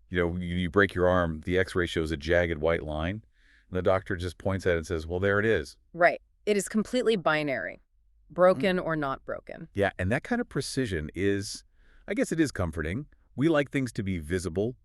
You break your arm, the X-ray shows a jagged white line, and the doctor just points at it and says, well, there it is. Right. It is completely binary. Broken or not broken. Yeah, and that kind of precision is, I guess it is comforting. We like things to be visible,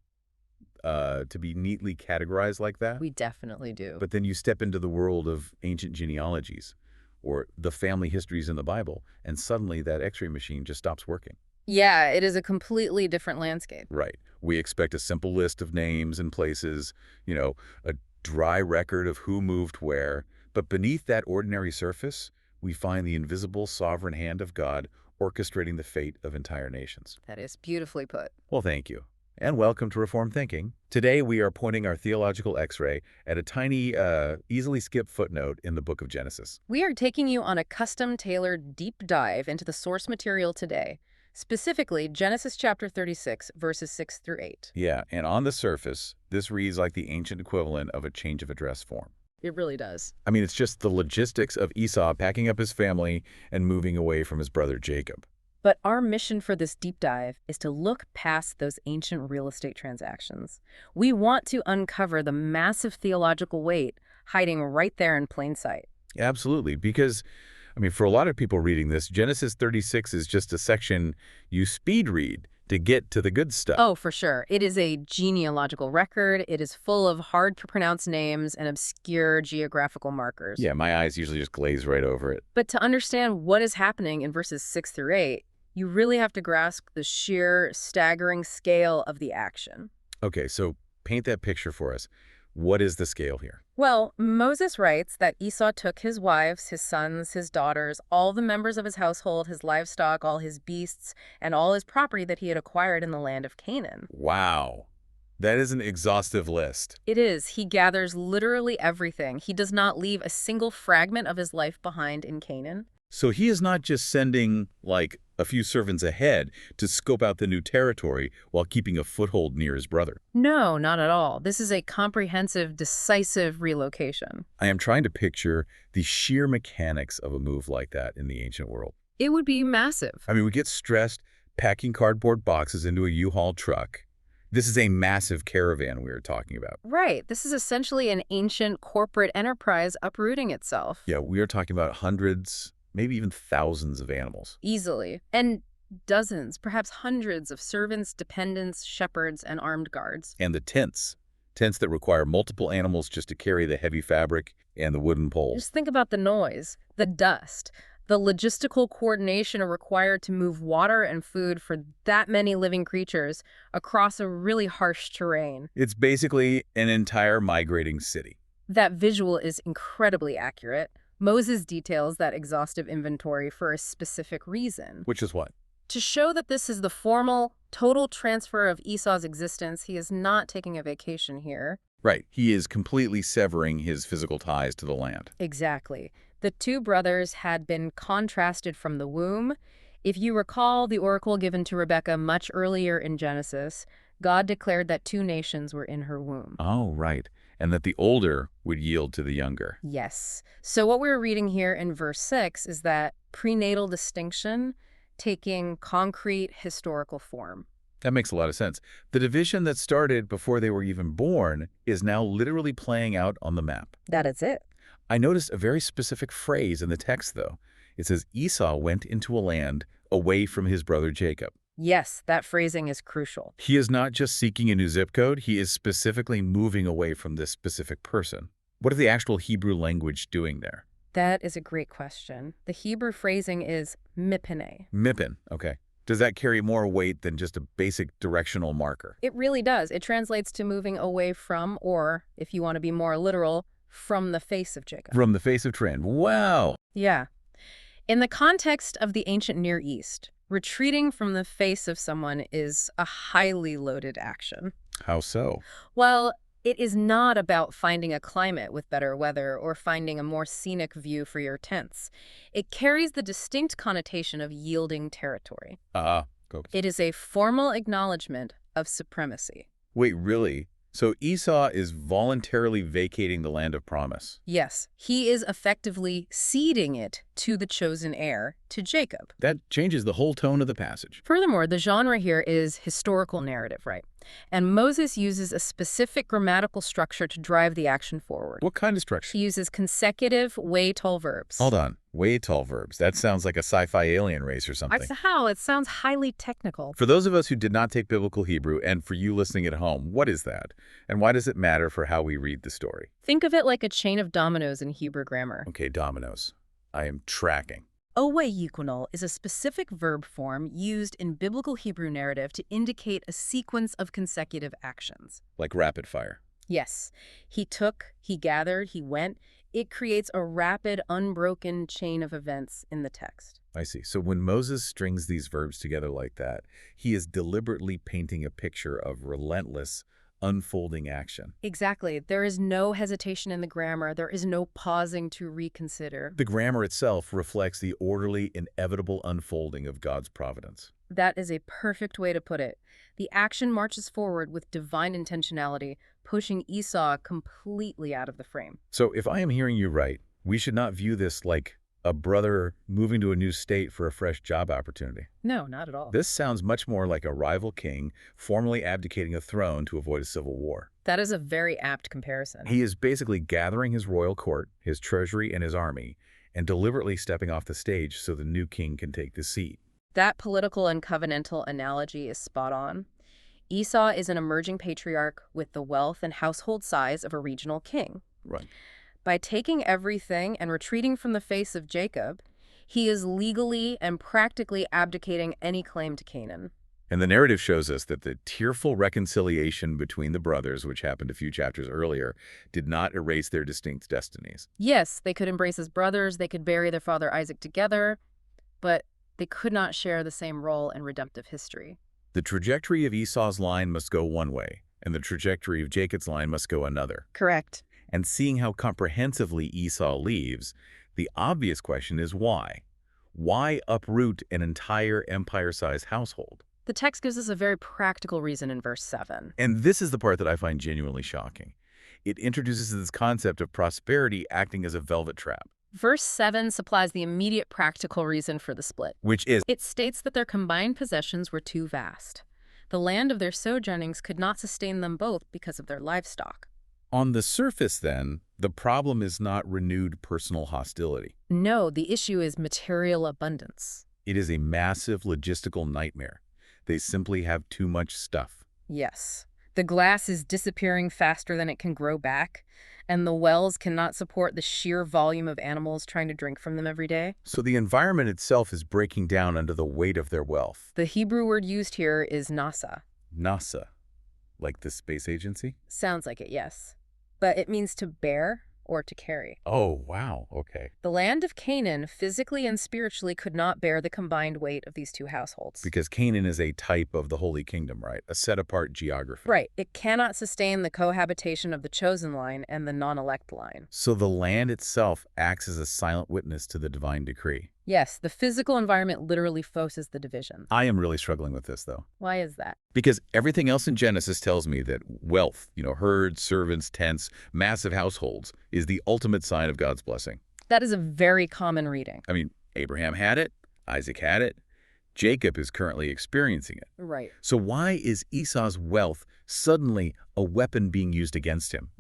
to be neatly categorized like that. We definitely do. But then you step into the world of ancient genealogies or the family histories in the Bible, and suddenly that X-ray machine just stops working. Yeah, it is a completely different landscape. Right. We expect a simple list of names and places, a dry record of who moved where. But beneath that ordinary surface, we find the invisible sovereign hand of God orchestrating the fate of entire nations. That is beautifully put. Well, thank you. And welcome to Reformed Thinking. Today, we are pointing our theological X-ray at a tiny, easily skipped footnote in the book of Genesis. We are taking you on a custom-tailored deep dive into the source material today, specifically Genesis chapter 36, verses 6 through 8. Yeah, and on the surface, this reads like the ancient equivalent of a change of address form. It really does. I mean, it's just the logistics of Esau packing up his family and moving away from his brother Jacob. But our mission for this deep dive is to look past those ancient real estate transactions. We want to uncover the massive theological weight hiding right there in plain sight. Absolutely, because, for a lot of people reading this, Genesis 36 is just a section you speed read to get to the good stuff. Oh, for sure. It is a genealogical record. It is full of hard-to-pronounce names and obscure geographical markers. Yeah, my eyes usually just glaze right over it. But to understand what is happening in verses 6 through 8, you really have to grasp the sheer, staggering scale of the action. Okay, so paint that picture for us. What is the scale here? Well, Moses writes that Esau took his wives, his sons, his daughters, all the members of his household, his livestock, all his beasts, and all his property that he had acquired in the land of Canaan. Wow. That is an exhaustive list. It is. He gathers literally everything. He does not leave a single fragment of his life behind in Canaan. So he is not just sending, a few servants ahead to scope out the new territory while keeping a foothold near his brother. No, not at all. This is a comprehensive, decisive relocation. I am trying to picture the sheer mechanics of a move like that in the ancient world. It would be massive. We get stressed packing cardboard boxes into a U-Haul truck. This is a massive caravan we are talking about. Right. This is essentially an ancient corporate enterprise uprooting itself. Yeah, we are talking about hundreds, maybe even thousands of animals. Easily. And dozens, perhaps hundreds of servants, dependents, shepherds, and armed guards. And the tents. Tents that require multiple animals just to carry the heavy fabric and the wooden poles. Just think about the noise, the dust, the logistical coordination required to move water and food for that many living creatures across a really harsh terrain. It's basically an entire migrating city. That visual is incredibly accurate. Moses details that exhaustive inventory for a specific reason. Which is what? To show that this is the formal, total transfer of Esau's existence. He is not taking a vacation here. Right. He is completely severing his physical ties to the land. Exactly. The two brothers had been contrasted from the womb. If you recall the oracle given to Rebekah much earlier in Genesis, God declared that two nations were in her womb. Oh, right. And that the older would yield to the younger. Yes. So what we're reading here in verse 6 is that prenatal distinction taking concrete historical form. That makes a lot of sense. The division that started before they were even born is now literally playing out on the map. That is it. I noticed a very specific phrase in the text, though. It says Esau went into a land away from his brother Jacob. Yes, that phrasing is crucial. He is not just seeking a new zip code, he is specifically moving away from this specific person. What is the actual Hebrew language doing there? That is a great question. The Hebrew phrasing is mipene. Mipin, okay. Does that carry more weight than just a basic directional marker? It really does. It translates to moving away from, or, if you want to be more literal, from the face of Jacob. From the face of trend. Wow! Yeah. In the context of the ancient Near East, retreating from the face of someone is a highly loaded action. How so? Well, it is not about finding a climate with better weather or finding a more scenic view for your tents. It carries the distinct connotation of yielding territory. Go. It is a formal acknowledgement of supremacy. Wait, really? So Esau is voluntarily vacating the land of promise. Yes, he is effectively ceding it to the chosen heir, to Jacob. That changes the whole tone of the passage. Furthermore, the genre here is historical narrative, right? And Moses uses a specific grammatical structure to drive the action forward. What kind of structure? He uses consecutive way-tall verbs. Hold on. Way tall verbs. That sounds like a sci-fi alien race or something. How? It sounds highly technical. For those of us who did not take biblical Hebrew, and for you listening at home, what is that? And why does it matter for how we read the story? Think of it like a chain of dominoes in Hebrew grammar. Okay, dominoes. I am tracking. Owayikunal is a specific verb form used in biblical Hebrew narrative to indicate a sequence of consecutive actions. Like rapid fire. Yes. He took, he gathered, he went. It creates a rapid, unbroken chain of events in the text. I see. So when Moses strings these verbs together like that, he is deliberately painting a picture of relentless, unfolding action. Exactly. There is no hesitation in the grammar. There is no pausing to reconsider. The grammar itself reflects the orderly, inevitable unfolding of God's providence. That is a perfect way to put it. The action marches forward with divine intentionality, pushing Esau completely out of the frame. So if I am hearing you right, we should not view this like a brother moving to a new state for a fresh job opportunity. No, not at all. This sounds much more like a rival king formally abdicating a throne to avoid a civil war. That is a very apt comparison. He is basically gathering his royal court, his treasury, and his army, and deliberately stepping off the stage so the new king can take the seat. That political and covenantal analogy is spot on. Esau is an emerging patriarch with the wealth and household size of a regional king. Right. By taking everything and retreating from the face of Jacob, he is legally and practically abdicating any claim to Canaan. And the narrative shows us that the tearful reconciliation between the brothers, which happened a few chapters earlier, did not erase their distinct destinies. Yes, they could embrace as brothers, they could bury their father Isaac together, but they could not share the same role in redemptive history. The trajectory of Esau's line must go one way, and the trajectory of Jacob's line must go another. Correct. And seeing how comprehensively Esau leaves, the obvious question is why? Why uproot an entire empire-sized household? The text gives us a very practical reason in verse 7. And this is the part that I find genuinely shocking. It introduces this concept of prosperity acting as a velvet trap. Verse 7 supplies the immediate practical reason for the split. Which is, it states that their combined possessions were too vast. The land of their sojournings could not sustain them both because of their livestock. on the surface, then, the problem is not renewed personal hostility. No, the issue is material abundance. It is a massive logistical nightmare. They simply have too much stuff. Yes. The glass is disappearing faster than it can grow back, and the wells cannot support the sheer volume of animals trying to drink from them every day. So the environment itself is breaking down under the weight of their wealth. The Hebrew word used here is nasa. NASA, like the space agency? Sounds like it, yes. But it means to bear or to carry. Oh, wow, okay. The land of Canaan, physically and spiritually, could not bear the combined weight of these two households. Because Canaan is a type of the Holy Kingdom, right? A set-apart geography. Right. It cannot sustain the cohabitation of the chosen line and the non-elect line. So the land itself acts as a silent witness to the divine decree. Yes, the physical environment literally forces the division. I am really struggling with this, though. Why is that? Because everything else in Genesis tells me that wealth, herds, servants, tents, massive households, is the ultimate sign of God's blessing. That is a very common reading. I mean, Abraham had it, Isaac had it, Jacob is currently experiencing it. Right. So why is Esau's wealth suddenly a weapon being used against him?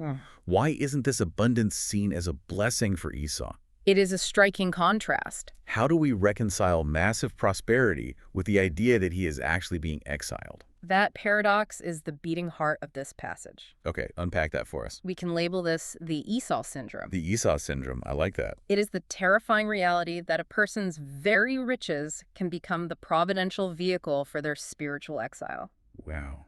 Why isn't this abundance seen as a blessing for Esau? It is a striking contrast. How do we reconcile massive prosperity with the idea that he is actually being exiled? That paradox is the beating heart of this passage. Okay, unpack that for us. We can label this the Esau syndrome. The Esau syndrome, I like that. It is the terrifying reality that a person's very riches can become the providential vehicle for their spiritual exile. Wow.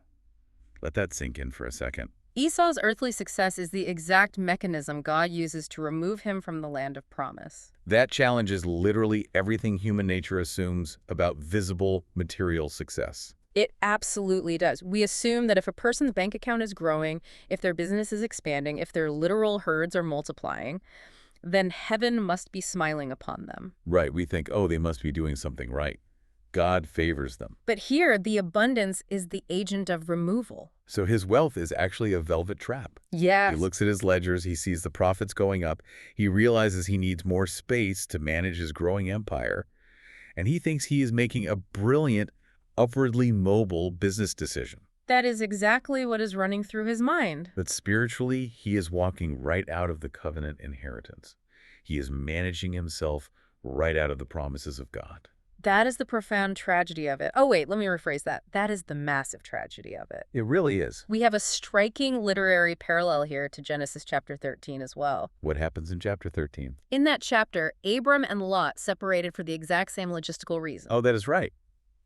Let that sink in for a second. Esau's earthly success is the exact mechanism God uses to remove him from the land of promise. That challenges literally everything human nature assumes about visible material success. It absolutely does. We assume that if a person's bank account is growing, if their business is expanding, if their literal herds are multiplying, then heaven must be smiling upon them. Right, we think, oh, they must be doing something right. God favors them. But here, the abundance is the agent of removal. So his wealth is actually a velvet trap. Yes. He looks at his ledgers, he sees the profits going up, he realizes he needs more space to manage his growing empire, and he thinks he is making a brilliant, upwardly mobile business decision. That is exactly what is running through his mind. But spiritually, he is walking right out of the covenant inheritance. He is managing himself right out of the promises of God. That is the profound tragedy of it. Oh, wait, let me rephrase that. That is the massive tragedy of it. It really is. We have a striking literary parallel here to Genesis chapter 13 as well. What happens in chapter 13? In that chapter, Abram and Lot separated for the exact same logistical reason. Oh, that is right.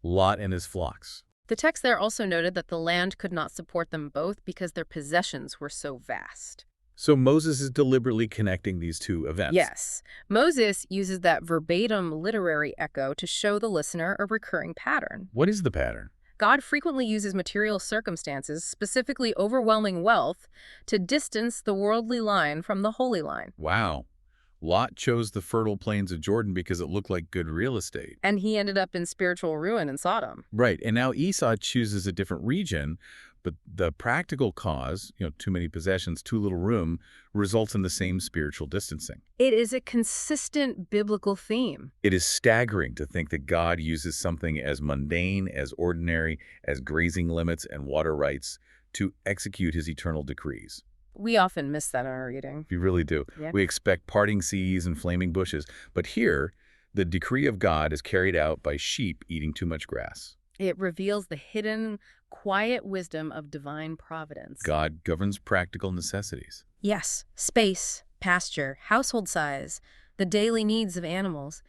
Lot and his flocks. The text there also noted that the land could not support them both because their possessions were so vast. So Moses is deliberately connecting these two events. Yes. Moses uses that verbatim literary echo to show the listener a recurring pattern. What is the pattern? God frequently uses material circumstances, specifically overwhelming wealth, to distance the worldly line from the holy line. Wow. Lot chose the fertile plains of Jordan because it looked like good real estate. And he ended up in spiritual ruin in Sodom. Right. And now Esau chooses a different region, but the practical cause, too many possessions, too little room, results in the same spiritual distancing. It is a consistent biblical theme. It is staggering to think that God uses something as mundane, as ordinary, as grazing limits and water rights to execute his eternal decrees. We often miss that in our reading. We really do. Yeah. We expect parting seas and flaming bushes, but here, the decree of God is carried out by sheep eating too much grass. It reveals the hidden, quiet wisdom of divine providence. God governs practical necessities. Yes, space, pasture, household size, the daily needs of animals.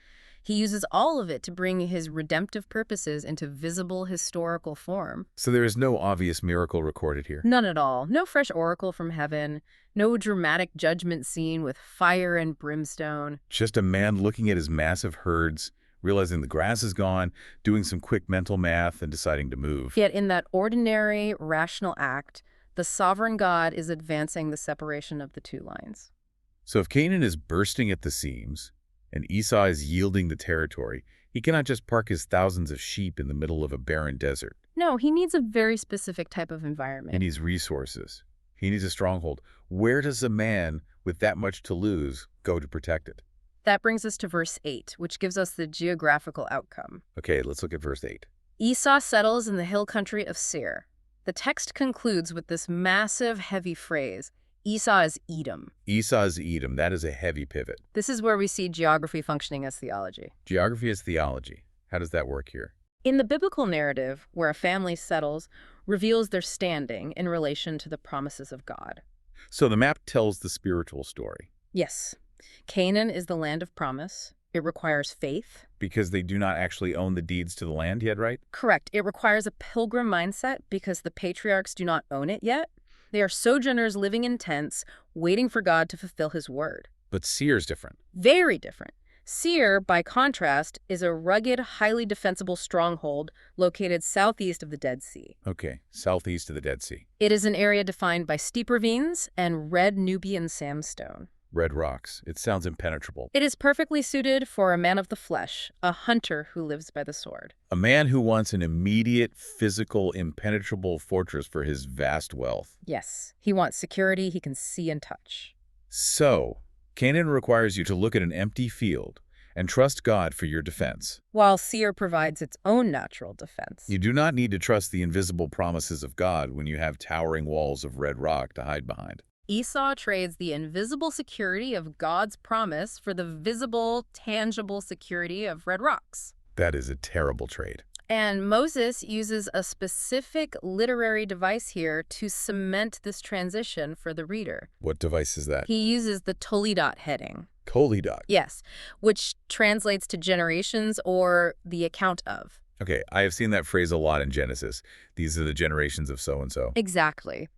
He uses all of it to bring his redemptive purposes into visible historical form. So there is no obvious miracle recorded here. None at all. No fresh oracle from heaven. No dramatic judgment scene with fire and brimstone. Just a man looking at his massive herds, realizing the grass is gone, doing some quick mental math, and deciding to move. Yet in that ordinary, rational act, the sovereign God is advancing the separation of the two lines. So if Canaan is bursting at the seams, and Esau is yielding the territory, he cannot just park his thousands of sheep in the middle of a barren desert. No, he needs a very specific type of environment. He needs resources. He needs a stronghold. Where does a man with that much to lose go to protect it? That brings us to verse 8, which gives us the geographical outcome. Okay, let's look at verse 8. Esau settles in the hill country of Seir. The text concludes with this massive, heavy phrase, Esau is Edom. Esau is Edom. That is a heavy pivot. This is where we see geography functioning as theology. Geography is theology. How does that work here? In the biblical narrative, where a family settles, reveals their standing in relation to the promises of God. So the map tells the spiritual story. Yes. Canaan is the land of promise. It requires faith. Because they do not actually own the deeds to the land yet, right? Correct. It requires a pilgrim mindset because the patriarchs do not own it yet. They are sojourners living in tents, waiting for God to fulfill his word. But Seir's different. Very different. Seir, by contrast, is a rugged, highly defensible stronghold located southeast of the Dead Sea. Okay, southeast of the Dead Sea. It is an area defined by steep ravines and red Nubian sandstone. Red rocks. It sounds impenetrable. It is perfectly suited for a man of the flesh, a hunter who lives by the sword. A man who wants an immediate, physical, impenetrable fortress for his vast wealth. Yes, he wants security he can see and touch. So, Canaan requires you to look at an empty field and trust God for your defense. While Seir provides its own natural defense. You do not need to trust the invisible promises of God when you have towering walls of red rock to hide behind. Esau trades the invisible security of God's promise for the visible, tangible security of red rocks. That is a terrible trade. And Moses uses a specific literary device here to cement this transition for the reader. What device is that? He uses the Toledot heading. Toledot. Yes, which translates to generations or the account of. Okay, I have seen that phrase a lot in Genesis. These are the generations of so-and-so. Exactly.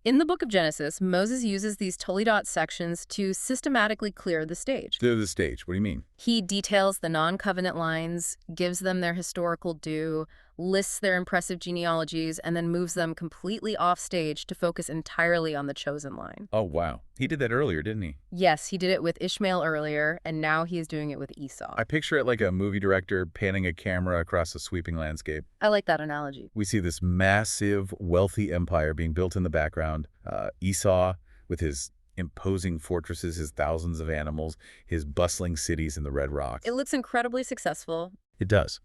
In the book of Genesis, Moses uses these Toledot sections to systematically clear the stage. Clear the stage. What do you mean? He details the non-covenant lines, gives them their historical due, lists their impressive genealogies, and then moves them completely off stage to focus entirely on the chosen line. Oh, wow. He did that earlier, didn't he? Yes, he did it with Ishmael earlier, and now he is doing it with Esau. I picture it like a movie director panning a camera across a sweeping landscape. I like that analogy. We see this massive, wealthy empire being built in the background. Esau with his imposing fortresses, his thousands of animals, his bustling cities in the Red Rocks. It looks incredibly successful. It does.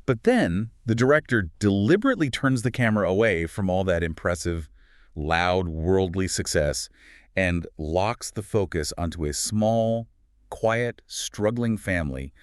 But then the director deliberately turns the camera away from all that impressive, loud, worldly success and locks the focus onto a small, quiet, struggling family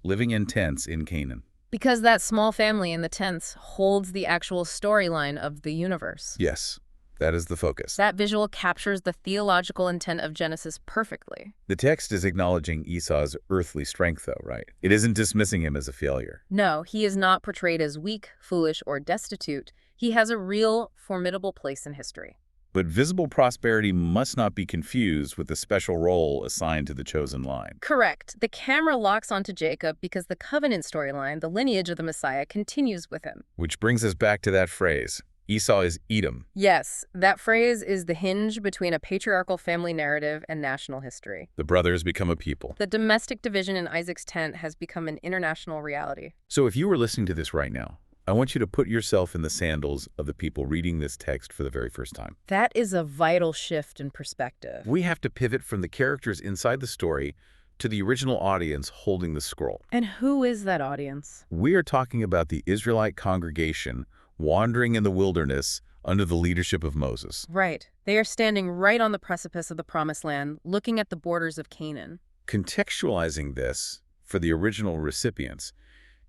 living in tents in Canaan. Because that small family in the tents holds the actual storyline of the universe. Yes, that is the focus. That visual captures the theological intent of Genesis perfectly. The text is acknowledging Esau's earthly strength, though, right? It isn't dismissing him as a failure. No, he is not portrayed as weak, foolish, or destitute. He has a real, formidable place in history. But visible prosperity must not be confused with the special role assigned to the chosen line. Correct. The camera locks onto Jacob because the covenant storyline, the lineage of the Messiah, continues with him. Which brings us back to that phrase, Esau is Edom. Yes, that phrase is the hinge between a patriarchal family narrative and national history. The brothers become a people. The domestic division in Isaac's tent has become an international reality. So if you were listening to this right now, I want you to put yourself in the sandals of the people reading this text for the very first time. That is a vital shift in perspective. We have to pivot from the characters inside the story to the original audience holding the scroll. And who is that audience? We are talking about the Israelite congregation wandering in the wilderness under the leadership of Moses. Right. They are standing right on the precipice of the Promised Land, looking at the borders of Canaan. Contextualizing this for the original recipients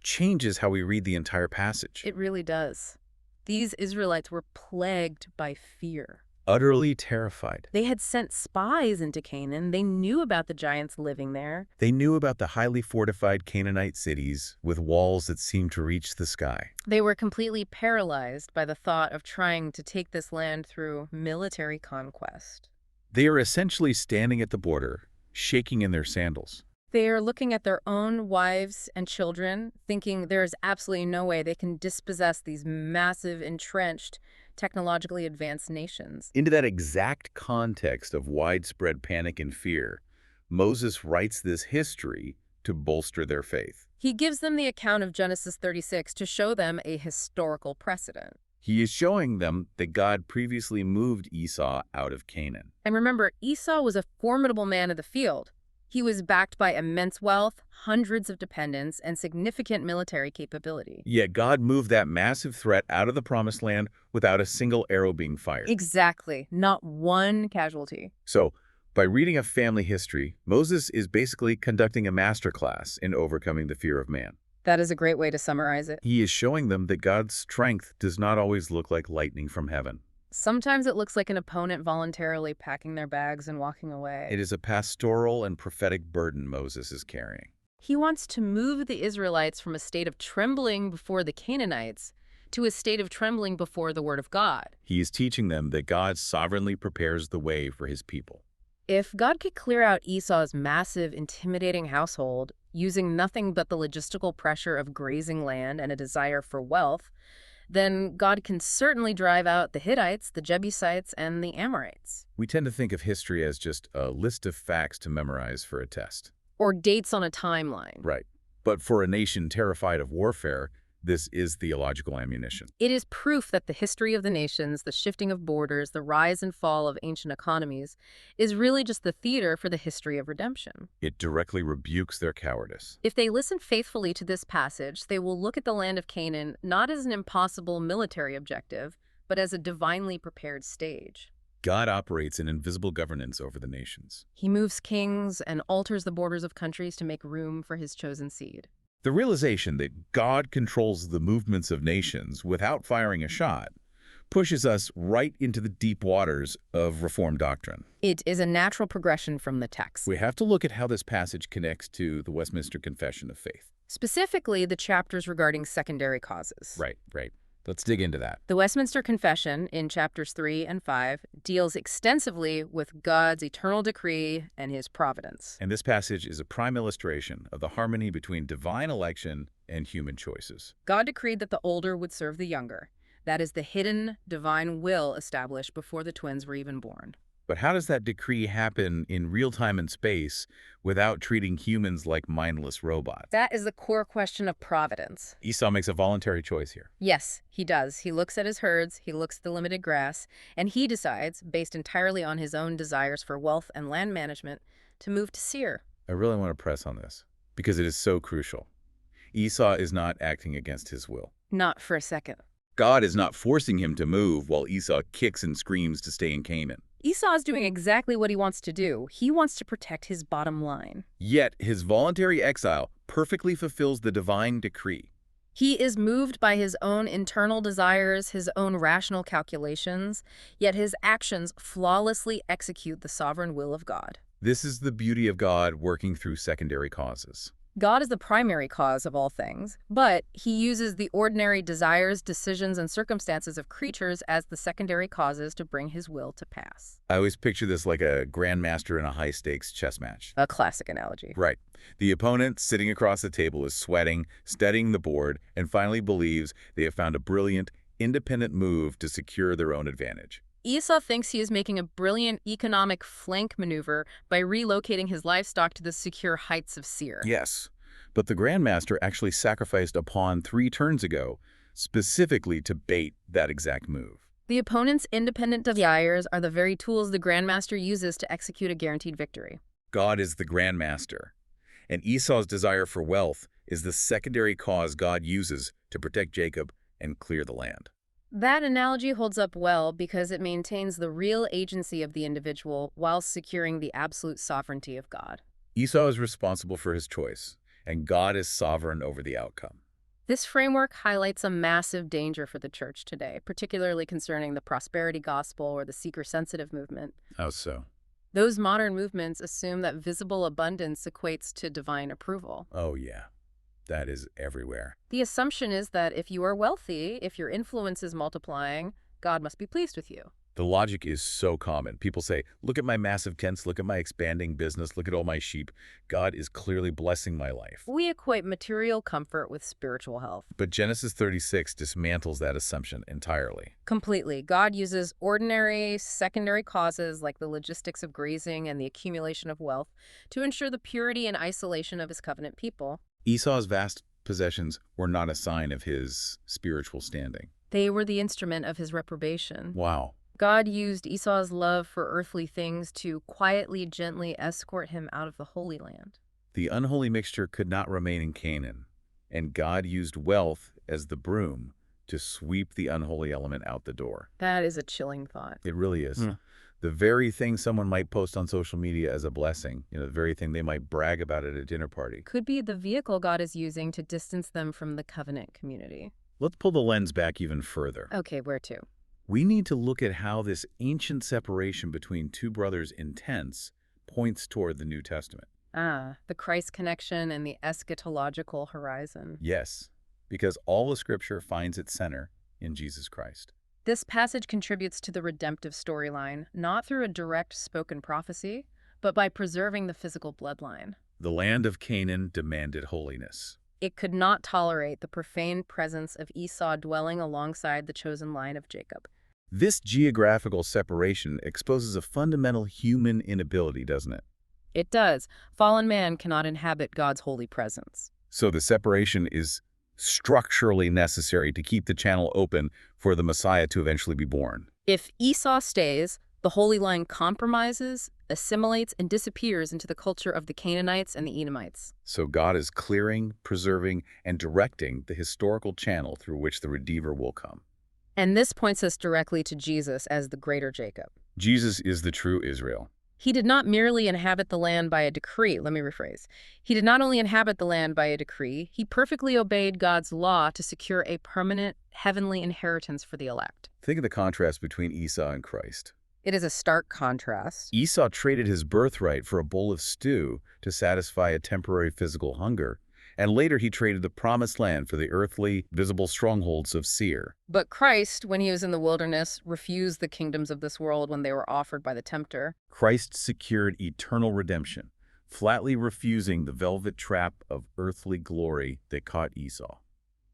changes how we read the entire passage. It really does. These Israelites were plagued by fear. Utterly terrified. They had sent spies into Canaan. They knew about the giants living there. They knew about the highly fortified Canaanite cities with walls that seemed to reach the sky. They were completely paralyzed by the thought of trying to take this land through military conquest. They are essentially standing at the border, shaking in their sandals. They are looking at their own wives and children, thinking there is absolutely no way they can dispossess these massive, entrenched, technologically advanced nations. Into that exact context of widespread panic and fear, Moses writes this history to bolster their faith. He gives them the account of Genesis 36 to show them a historical precedent. He is showing them that God previously moved Esau out of Canaan. And remember, Esau was a formidable man of the field. He was backed by immense wealth, hundreds of dependents, and significant military capability. Yet God moved that massive threat out of the Promised Land without a single arrow being fired. Exactly. Not one casualty. So, by reading a family history, Moses is basically conducting a masterclass in overcoming the fear of man. That is a great way to summarize it. He is showing them that God's strength does not always look like lightning from heaven. Sometimes it looks like an opponent voluntarily packing their bags and walking away. It is a pastoral and prophetic burden Moses is carrying. He wants to move the Israelites from a state of trembling before the Canaanites to a state of trembling before the Word of God. He is teaching them that God sovereignly prepares the way for his people. If God could clear out Esau's massive, intimidating household, using nothing but the logistical pressure of grazing land and a desire for wealth, then God can certainly drive out the Hittites, the Jebusites, and the Amorites. We tend to think of history as just a list of facts to memorize for a test. Or dates on a timeline. Right. But for a nation terrified of warfare, this is theological ammunition. It is proof that the history of the nations, the shifting of borders, the rise and fall of ancient economies, is really just the theater for the history of redemption. It directly rebukes their cowardice. If they listen faithfully to this passage, they will look at the land of Canaan not as an impossible military objective, but as a divinely prepared stage. God operates in invisible governance over the nations. He moves kings and alters the borders of countries to make room for his chosen seed. The realization that God controls the movements of nations without firing a shot pushes us right into the deep waters of Reformed doctrine. It is a natural progression from the text. We have to look at how this passage connects to the Westminster Confession of Faith. Specifically, the chapters regarding secondary causes. Right. Let's dig into that. The Westminster Confession, in chapters 3 and 5, deals extensively with God's eternal decree and his providence. And this passage is a prime illustration of the harmony between divine election and human choices. God decreed that the older would serve the younger. That is the hidden divine will established before the twins were even born. But how does that decree happen in real time and space without treating humans like mindless robots? That is the core question of providence. Esau makes a voluntary choice here. Yes, he does. He looks at his herds, he looks at the limited grass, and he decides, based entirely on his own desires for wealth and land management, to move to Seir. I really want to press on this because it is so crucial. Esau is not acting against his will. Not for a second. God is not forcing him to move while Esau kicks and screams to stay in Canaan. Esau is doing exactly what he wants to do. He wants to protect his bottom line. Yet his voluntary exile perfectly fulfills the divine decree. He is moved by his own internal desires, his own rational calculations, yet his actions flawlessly execute the sovereign will of God. This is the beauty of God working through secondary causes. God is the primary cause of all things, but he uses the ordinary desires, decisions, and circumstances of creatures as the secondary causes to bring his will to pass. I always picture this like a grandmaster in a high-stakes chess match. A classic analogy. Right. The opponent, sitting across the table, is sweating, studying the board, and finally believes they have found a brilliant, independent move to secure their own advantage. Esau thinks he is making a brilliant economic flank maneuver by relocating his livestock to the secure heights of Seir. Yes, but the Grandmaster actually sacrificed a pawn 3 turns ago, specifically to bait that exact move. The opponent's independent desires are the very tools the Grandmaster uses to execute a guaranteed victory. God is the Grandmaster, and Esau's desire for wealth is the secondary cause God uses to protect Jacob and clear the land. That analogy holds up well because it maintains the real agency of the individual while securing the absolute sovereignty of God. Esau is responsible for his choice, and God is sovereign over the outcome. This framework highlights a massive danger for the church today, particularly concerning the prosperity gospel or the seeker-sensitive movement. How so? Those modern movements assume that visible abundance equates to divine approval. Oh, yeah. That is everywhere. The assumption is that if you are wealthy, if your influence is multiplying, God must be pleased with you. The logic is so common. People say, look at my massive tents, look at my expanding business, look at all my sheep. God is clearly blessing my life. We equate material comfort with spiritual health. But Genesis 36 dismantles that assumption entirely. Completely. God uses ordinary, secondary causes like the logistics of grazing and the accumulation of wealth to ensure the purity and isolation of his covenant people. Esau's vast possessions were not a sign of his spiritual standing. They were the instrument of his reprobation. Wow. God used Esau's love for earthly things to quietly, gently escort him out of the Holy Land. The unholy mixture could not remain in Canaan, and God used wealth as the broom to sweep the unholy element out the door. That is a chilling thought. It really is. The very thing someone might post on social media as a blessing, the very thing they might brag about at a dinner party, Could be the vehicle God is using to distance them from the covenant community. Let's pull the lens back even further. Okay, where to? We need to look at how this ancient separation between two brothers in tents points toward the New Testament. The Christ connection and the eschatological horizon. Yes, because all of Scripture finds its center in Jesus Christ. This passage contributes to the redemptive storyline, not through a direct spoken prophecy, but by preserving the physical bloodline. The land of Canaan demanded holiness. It could not tolerate the profane presence of Esau dwelling alongside the chosen line of Jacob. This geographical separation exposes a fundamental human inability, doesn't it? It does. Fallen man cannot inhabit God's holy presence. So the separation is structurally necessary to keep the channel open for the Messiah to eventually be born. If Esau stays, the holy line compromises, assimilates, and disappears into the culture of the Canaanites and the Edomites. So God is clearing, preserving, and directing the historical channel through which the Redeemer will come. And this points us directly to Jesus as the greater Jacob. Jesus is the true Israel. He did not merely inhabit the land by a decree. Let me rephrase. He did not only inhabit the land by a decree, he perfectly obeyed God's law to secure a permanent heavenly inheritance for the elect. Think of the contrast between Esau and Christ. It is a stark contrast. Esau traded his birthright for a bowl of stew to satisfy a temporary physical hunger, and later he traded the promised land for the earthly, visible strongholds of Seir. But Christ, when he was in the wilderness, refused the kingdoms of this world when they were offered by the tempter. Christ secured eternal redemption, flatly refusing the velvet trap of earthly glory that caught Esau.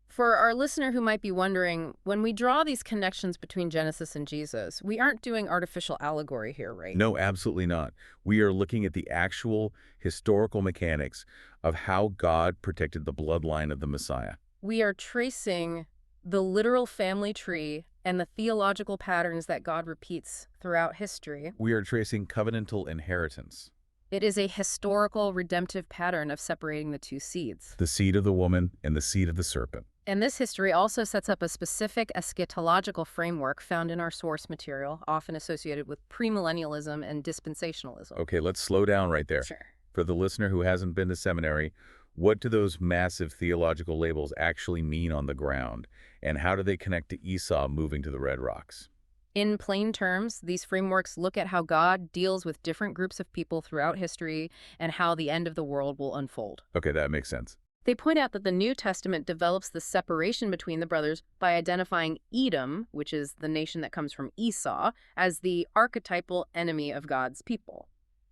For our listener who might be wondering, when we draw these connections between Genesis and Jesus, we aren't doing artificial allegory here, right? No, absolutely not. We are looking at the actual historical mechanics of how God protected the bloodline of the Messiah. We are tracing the literal family tree and the theological patterns that God repeats throughout history. We are tracing covenantal inheritance. It is a historical redemptive pattern of separating the two seeds. The seed of the woman and the seed of the serpent. And this history also sets up a specific eschatological framework found in our source material, often associated with premillennialism and dispensationalism. Okay, let's slow down right there. Sure. For the listener who hasn't been to seminary, what do those massive theological labels actually mean on the ground? And how do they connect to Esau moving to the Red Rocks? In plain terms, these frameworks look at how God deals with different groups of people throughout history and how the end of the world will unfold. Okay, that makes sense. They point out that the New Testament develops the separation between the brothers by identifying Edom, which is the nation that comes from Esau, as the archetypal enemy of God's people.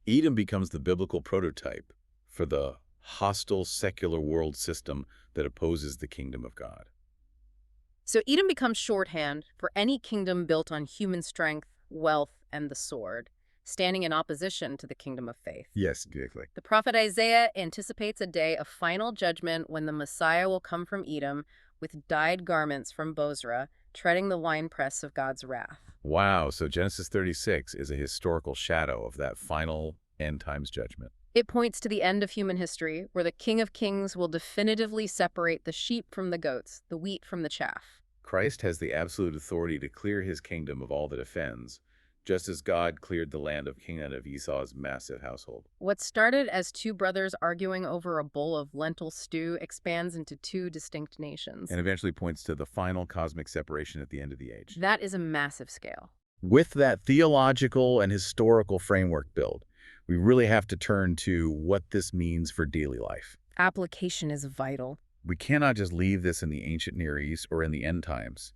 Edom becomes the biblical prototype for the hostile secular world system that opposes the kingdom of God. So Edom becomes shorthand for any kingdom built on human strength, wealth, and the sword, standing in opposition to the kingdom of faith. Yes, exactly. The prophet Isaiah anticipates a day of final judgment when the Messiah will come from Edom with dyed garments from Bozrah, treading the winepress of God's wrath. Wow, so Genesis 36 is a historical shadow of that final end times judgment. It points to the end of human history, where the King of Kings will definitively separate the sheep from the goats, the wheat from the chaff. Christ has the absolute authority to clear his kingdom of all that offends, just as God cleared the land of Canaan of Esau's massive household. What started as two brothers arguing over a bowl of lentil stew expands into two distinct nations. And eventually points to the final cosmic separation at the end of the age. That is a massive scale. With that theological and historical framework built, we really have to turn to what this means for daily life. Application is vital. We cannot just leave this in the ancient Near East or in the end times.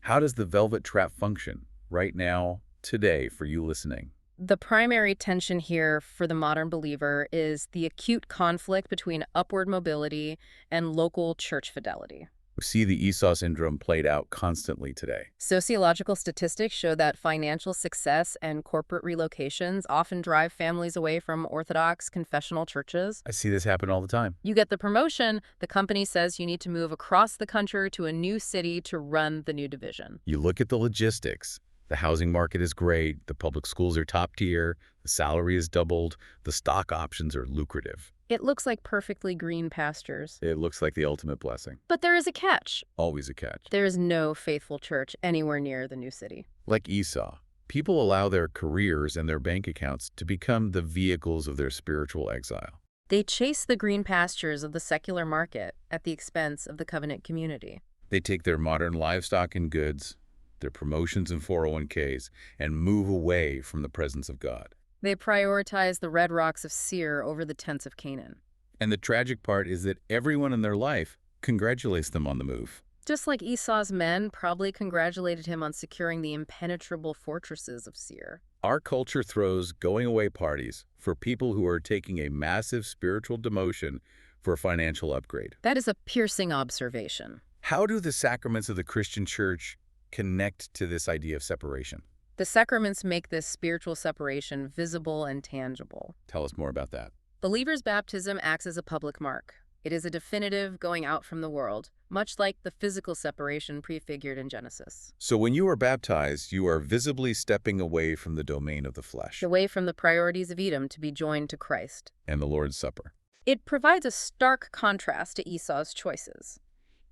How does the velvet trap function right now, today, for you listening? The primary tension here for the modern believer is the acute conflict between upward mobility and local church fidelity. We see the Esau syndrome played out constantly today. Sociological statistics show that financial success and corporate relocations often drive families away from Orthodox confessional churches. I see this happen all the time. You get the promotion, the company says you need to move across the country to a new city to run the new division. You look at the logistics. The housing market is great, the public schools are top tier, the salary is doubled, the stock options are lucrative. It looks like perfectly green pastures. It looks like the ultimate blessing. But there is a catch. Always a catch. There is no faithful church anywhere near the new city. Like Esau, people allow their careers and their bank accounts to become the vehicles of their spiritual exile. They chase the green pastures of the secular market at the expense of the covenant community. They take their modern livestock and goods, their promotions and 401ks, and move away from the presence of God. They prioritize the red rocks of Seir over the tents of Canaan. And the tragic part is that everyone in their life congratulates them on the move. Just like Esau's men probably congratulated him on securing the impenetrable fortresses of Seir. Our culture throws going-away parties for people who are taking a massive spiritual demotion for a financial upgrade. That is a piercing observation. How do the sacraments of the Christian church connect to this idea of separation? The sacraments make this spiritual separation visible and tangible. Tell us more about that. Believers' baptism acts as a public mark. It is a definitive going out from the world, much like the physical separation prefigured in Genesis. So when you are baptized, you are visibly stepping away from the domain of the flesh Away from the priorities of Edom to be joined to Christ. and the Lord's Supper. It provides a stark contrast to Esau's choices.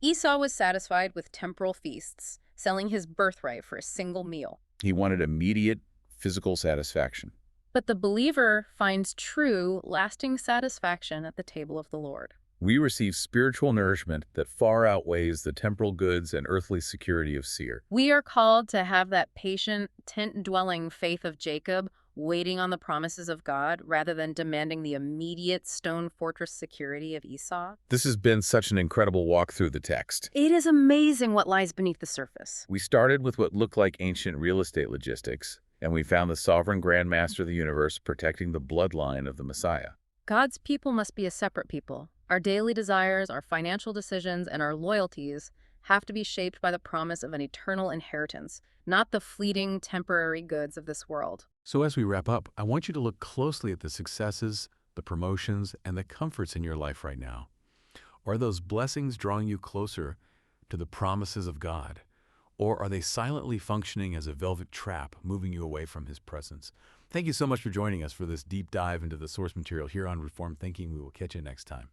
Esau was satisfied with temporal feasts, selling his birthright for a single meal. He wanted immediate physical satisfaction. But the believer finds true, lasting satisfaction at the table of the Lord. We receive spiritual nourishment that far outweighs the temporal goods and earthly security of Seir. We are called to have that patient, tent-dwelling faith of Jacob, waiting on the promises of God rather than demanding the immediate stone fortress security of Esau. This has been such an incredible walk through the text. It is amazing what lies beneath the surface. We started with what looked like ancient real estate logistics, And we found the sovereign Grand Master of the universe protecting the bloodline of the Messiah. God's people must be a separate people. Our daily desires, our financial decisions, and our loyalties have to be shaped by the promise of an eternal inheritance, not the fleeting, temporary goods of this world. So as we wrap up, I want you to look closely at the successes, the promotions, and the comforts in your life right now. Are those blessings drawing you closer to the promises of God? Or are they silently functioning as a velvet trap, moving you away from His presence? Thank you so much for joining us for this deep dive into the source material here on Reformed Thinking. We will catch you next time.